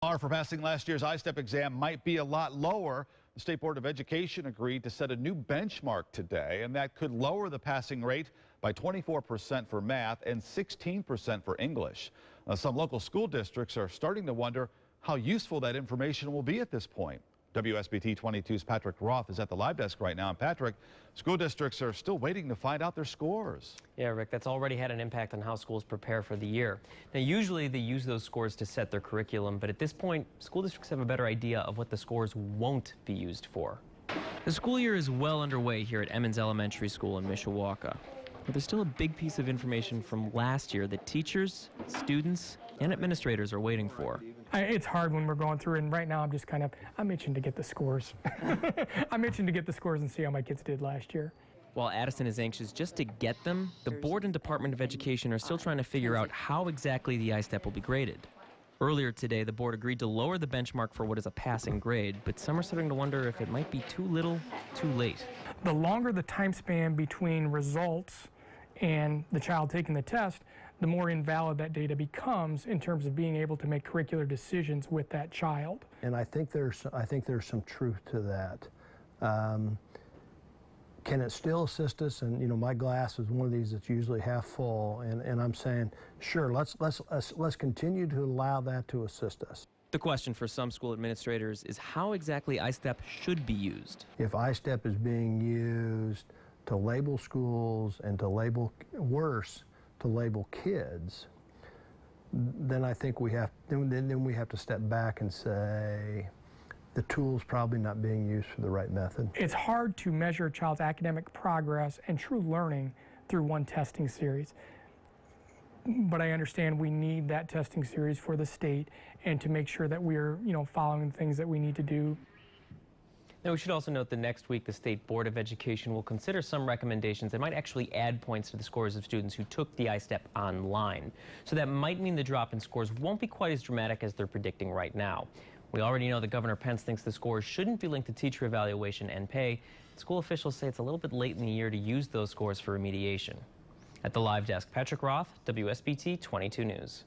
Bar for passing last year's I-STEP exam might be a lot lower. The State Board of Education agreed to set a new benchmark today, and that could lower the passing rate by 24% for math and 16% for English. Some local school districts are starting to wonder how useful that information will be at this point. WSBT-22's Patrick Roth is at the live desk right now. And Patrick, school districts are still waiting to find out their scores. Yeah, Rick, that's already had an impact on how schools prepare for the year. Now, usually they use those scores to set their curriculum, but at this point, school districts have a better idea of what the scores won't be used for. The school year is well underway here at Emmons Elementary School in Mishawaka. But there's still a big piece of information from last year that teachers, students, and administrators are waiting for. It's hard when we're going through, and right now I'm itching to get the scores. I'm itching to get the scores and see how my kids did last year. While Addison is anxious just to get them, the Board and Department of Education are still trying to figure out how exactly the I-STEP will be graded. Earlier today, the board agreed to lower the benchmark for what is a passing grade, but some are starting to wonder if it might be too little, too late. The longer the time span between results and the child taking the test, the more invalid that data becomes in terms of being able to make curricular decisions with that child. And I think there's some truth to that. Can it still assist us? And you know, my glass is one of these that's usually half full, and I'm saying, sure, let's continue to allow that to assist us. The question for some school administrators is how exactly I-STEP should be used. If I-STEP is being used to label schools and to label, worse, to label kids, then I think we have to step back and say the tool's probably not being used for the right method. It's hard to measure a child's academic progress and true learning through one testing series. But I understand we need that testing series for the state and to make sure that we're, following things that we need to do. Now, we should also note that next week the State Board of Education will consider some recommendations that might actually add points to the scores of students who took the I-STEP online. So that might mean the drop in scores won't be quite as dramatic as they're predicting right now. We already know that Governor Pence thinks the scores shouldn't be linked to teacher evaluation and pay. School officials say it's a little bit late in the year to use those scores for remediation. At the live desk, Patrick Roth, WSBT 22 News.